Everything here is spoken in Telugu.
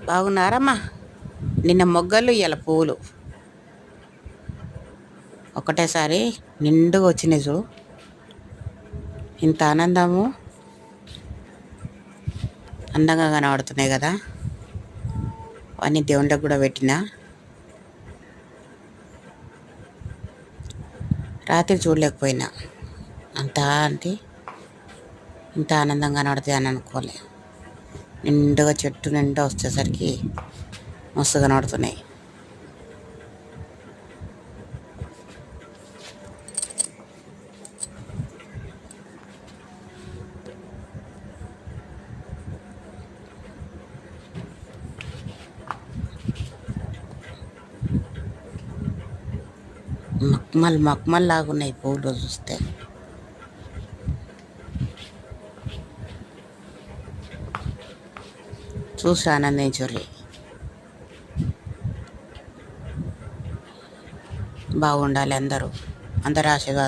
బాగున్నారమ్మా? నిన్న మొగ్గలు ఇవాళ పువ్వులు ఒకటేసారి నిండుగా వచ్చినాయి చూడు. ఇంత ఆనందము, అందంగా కనబడుతున్నాయి కదా. అవన్నీ దేవుళ్ళకి కూడా పెట్టిన. రాత్రి చూడలేకపోయినా. అంటే ఇంత ఆనందంగా కనబడుతుంది అని అనుకోలే. నిండుగా చెట్టు నిండా వచ్చేసరికి మస్తు కనబడుతున్నాయి. మక్మల్ లాగున్నాయి పువ్వులు చూస్తే. చూసి ఆనందించుర్రి. బాగుండాలి అందరూ. అందరి ఆశీర్వాదం